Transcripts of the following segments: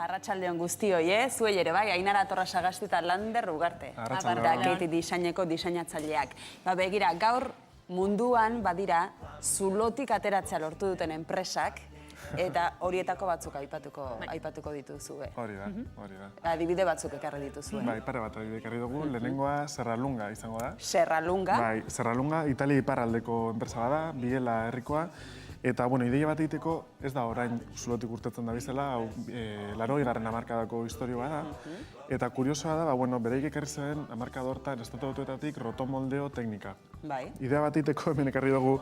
Arratsaldeon guztioi, zuei ere bai, Ainara Torrasagasti eta Lander Ugarte. Arratsaldeon. Kate diseineko diseinatzaileak. Begira, gaur munduan badira zulotik ateratzea lortu duten enpresak, eta horietako batzuk aipatuko dituzue. Hori da. Adibide batzuk ekarri dituzue. Bai, pare bat adibide ekarri dugu. Lehenengoa Serralunga izango da. Serralunga. Bai, Serralunga Italia iparraldeko enpresa bada, Biela herrikoa. Eta, ideia bat egiteko ez da orain zulotik urtetzen da bizela, hau 80. hamarkadako historioa da. Eta kuriosoa da, bereik ekarri zen hamarkada hortan Estatu Batuetatik rotomoldeo teknika. Bai. Idea bat egiteko hemen ekarri dugu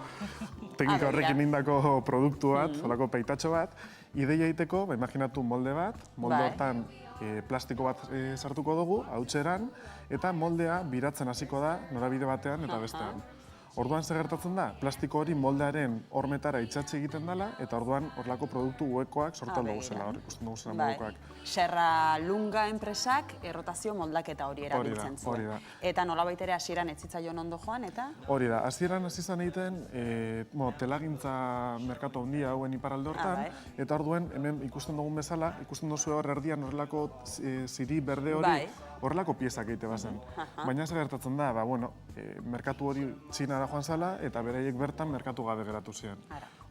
teknika horrekin indako produktu bat, holako peitatxo bat. Ideia egiteko, imaginatu molde bat, molde hortan plastiko bat sartuko dugu, hautseran, eta moldea biratzen hasiko da norabide batean eta bestean. Orduan zer gertatzen da, plastiko hori moldearen hormetara itxatxe egiten dela, eta orduan horrelako produktu uekoak sortu dugu zela, ikusten dugu zela modukoak. Serralunga enpresak errotazio moldaketa hori erabiltzen zuen. Hori da. Eta nolabait ere hasieran ez zitzaion ondo joan, eta? Hori da, hasieran hasi izan egiten telagintza merkatu handia hauen iparralde hortan, eta orduan hemen ikusten dugun bezala, ikusten duzu hor erdian horrelako ziri berde hori, horrelako piezak egite bazen. Baina zer gertatzen da, merkatu hori Txinara joan zala, eta beraiek bertan merkatu gabe geratu ziren.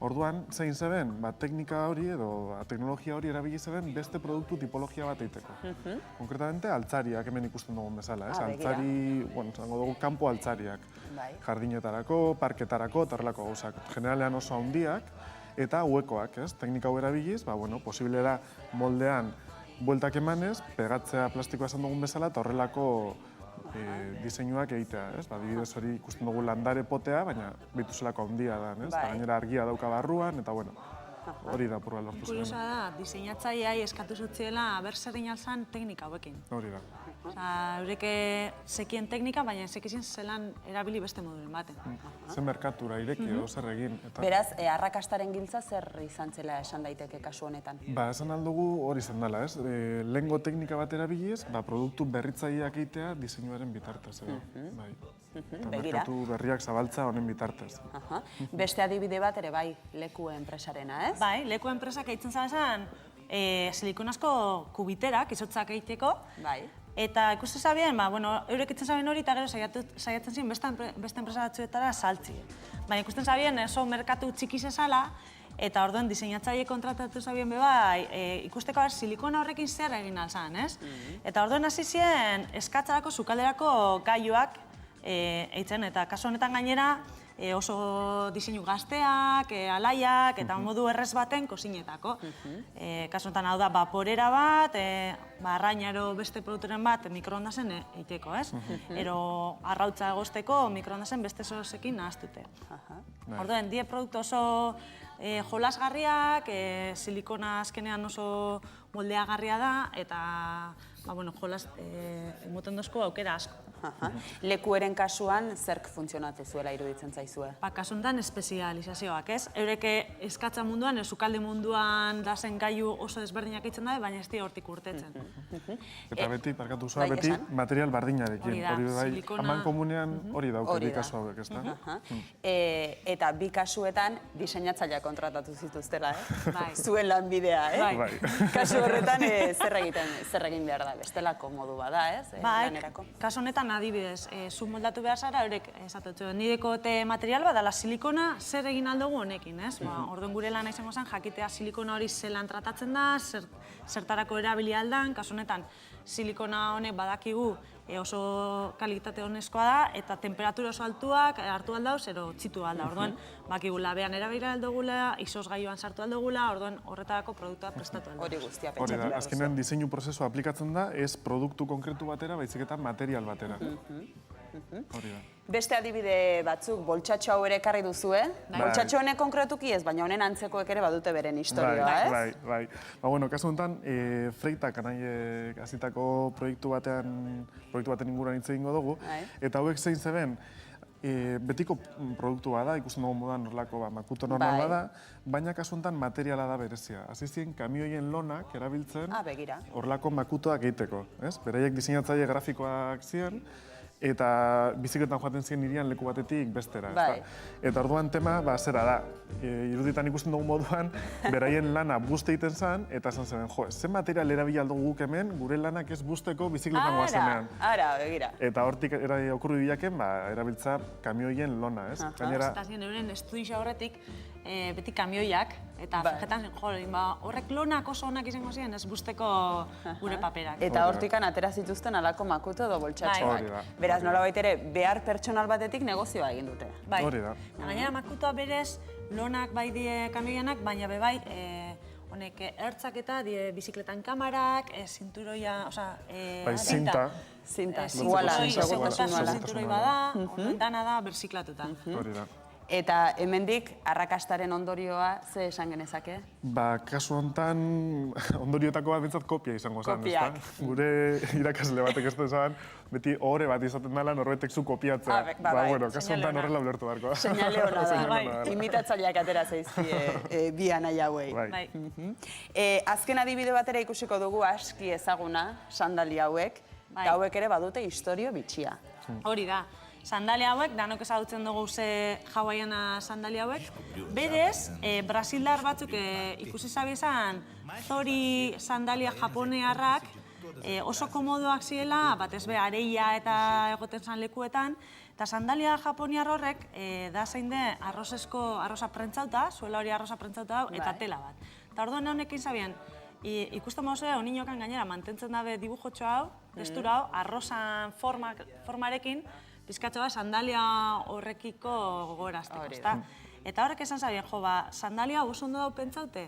Orduan, zein zeben, teknika hori edo teknologia hori erabili zeben beste produktu tipologia bat egiteko. Konkretamente, altzariak hemen ikusten dugun bezala, ez? Altzari, zango dugu, kanpo altzariak. Jardinetarako, parketarako, eta horrelako gauzak. Generalean oso handiak, eta uekoak, ez? Teknika hau erabiliz, posible da moldean bueltak emanez, pegatzea plastikoa esan dugun bezala, eta horrelako diseinuak egitea, ez? Adibidez hori ikusten dugu landare potea, baina bituzelako handia da, ez? Gainera argia dauka barruan, eta hori da purra lortu zuen. Kuriosa da, diseinatzaileai eskatu zutziela ber zer egin alzan teknika hauekin. Hori da. Eurek zekien teknika, baina zekizien zelan erabili beste moduren baten. Zer merkatura ireki edo zer egin. Beraz, arrakastaren giltza zer izan zela esan daiteke kasu honetan? Esan aldugu hori izan dela, ez? Lehengo teknika bat erabiliz, produktu berritzaileak egitea diseinuaren bitartez. Eta merkatu berriak zabaltza honen bitartez. Beste adibide bat ere bai, Leku enpresarena, ez? Bai, Leku enpresak egiten zabezan silikonazko kubiterak, izotzak egiteko. Bai. Eta ikusten zabien, eurek itzen zabien hori eta gero saiatzen ziren beste enpresa batzuetara saltzi. Baina ikusten zabien oso merkatu txiki zezala, eta orduan diseinatzaile kontratatu zabien ikusteko silikona horrekin zer egin alzan, ez? Eta orduan hasi ziren eskatzarako, sukalderako gailuak eitzen, eta kasu honetan gainera oso diseinu gazteak, alaiak, eta modu errez baten kozinetako. Kasu honetan hau da vaporera bat, arrainaro beste produkturen bat mikroondasen egiteko, ez? Ero arrautza egosteko mikroondasen beste sosekin nahaztute. Orduan, die produktu oso jolasgarriak, silikona azkenean oso moldeagarria da, eta jolas emoten dozko aukera asko. Lekueren kasuan, zerk funtzionatu zuela iruditzen zaizue? Kasu honetan espezializazioak, ez? Eurek eskatza munduan, sukalde munduan dazen gailu oso desberdinak itzen da, baina ez di hortik urtetzen. Eta beti, parkatu zua, beti material bardinarekin. Hori bai, haman komunean hori dauke bi kasu hauek, ez da? Eta bi kasuetan diseinatzailea kontratatu zituztela, zuen lanbidea, Bai. Kasu horretan zer egin behar da, bestelako modu bada, ez? Bai, kasu honetan adibidez, zu moldatu behar zara, eurek esatutzu, nireko material bat, dala silikona zer egin aldugu honekin, ez? Orduan gure lana izango zen, jakitea silikona hori zelan tratatzen da, zertarako erabili aldan, kasu honetan silikona honek badakigu oso kalitate honezkoa da, eta temperatura oso altuak hartu aldauz, ero txitu alda. Orduan, bakigu labean erabila aldugula, izosgailuan sartu aldugula, orduan horretarako produktua prestatu aldauz. Hori guztia pentsatu behar. Azkenean diseinu prozesua aplikatzen da, ez produktu konkretu batera, baizik eta material batera. Hori da. Beste adibide batzuk, boltsatxo hau ere ekarri duzue. Boltsatxo honek konkretuki ez, baina honen antzekoek ere badute beren historioa, ez? Bai. Kasu honetan, Freitak anaiek hasitako proiektu baten inguruan hitz egingo dugu, eta hauek zein zeben, betiko produktu bada, ikusten dugu modan horrelako makuto normal bada, baina kasu honetan materiala da berezia. Hasi ziren kamioien lonak erabiltzen horrelako makutoak egiteko. Beraiek diseinatzaile grafikoak ziren, eta bizikletan joaten ziren irian leku batetik bestera. Bai. Eta orduan tema, zera da, iruditan ikusten dugun moduan, beraien lana buste egiten zen, eta esan zen, jo, zen material erabili aldo guk hemen, gure lanak ez busteko bizikletan goazenean. Ara, begira. Eta hortik okurri bilaken, erabiltza kamioien lona, ez? Gainera... Eta ziren euren estudioa horretik, beti kamioiak, eta fijetan zen, horrek lonak oso onak izango ziren, ez busteko gure paperak. Eta hortikan atera zituzten alako makuto edo boltsatxoak. Beraz, nolabait ere, behar pertsonal batetik negozioa egin dute. Hori da. Gainera, makutoa berez, lonak bai die kamioianak, baina bebai, honek ertzak eta die bizikletan kamarak, zinturoia, oza... Bai, zinta. Zinta, zinturoi bada, dana da, berziklatuta. Hori da. Eta hemendik arrakastaren ondorioa ze esan genezake? Kasu honetan, ondorioetako bat bintzat kopia izango zen, Kopiak. Gure irakasle batek ez zen, beti ohore bat izaten dela norbetek zu kopiatzea. Bueno, kasu honetan horrela ulertu beharko. Seinale hona da. Imitatzaileak atera zaizkie bi anai hauei. Azken adibide batera ikusiko dugu aski ezaguna, sandali hauek, eta hauek ere badute istorio bitxia. Hori da. Sandalia hauek, danok ezagutzen dugu ze hawaiana sandalia hauek. Berez, brasildar batzuk ikusi zabiezan zori sandalia japonearrak oso komodoak ziela, batez be areia eta egoten zan lekuetan, eta sandalia japoniar horrek da zein den arroza prentzauta, zuela hori arroza prentzauta hau, eta tela bat. Eta orduan honekin zabien, ikusten mauzue, oninokan gainera mantentzen dabe dibujotxo hau, testura hau, arrozan formarekin, pizkatxo bat, sandalia horrekiko gogorazteko, ezta? Eta horrek esan zabien, sandalia oso ondo dau pentsaute,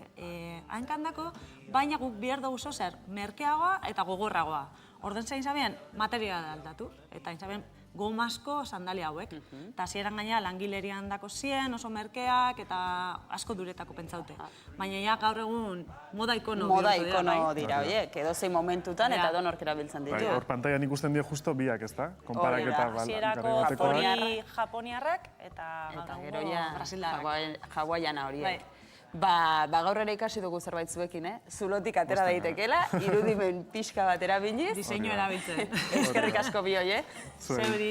hankandako, baina guk behar dugu zer, merkeagoa eta gogorragoa. Orden zein zabien, materiala aldatu, eta zabien, gomazko sandalia hauek. Eta hasieran gaina langilerian dako zien, oso merkeak, eta asko duretako pentsaute. Baina ja gaur egun moda ikono dira, oiek, edo zein momentutan eta donork erabiltzen ditu. Hor pantailan ikusten dio justo biak, ezta? Konparaketa hasierako japoniarrak eta gero ja brasildarrak. hawaiana horiek. Gaur ere ikasi dugu zerbait zuekin, zulotik atera daitekela, irudimen pixka bat erabiliz. Diseinu erabiltzen. Eskerrik asko bi, oie? Zeuri.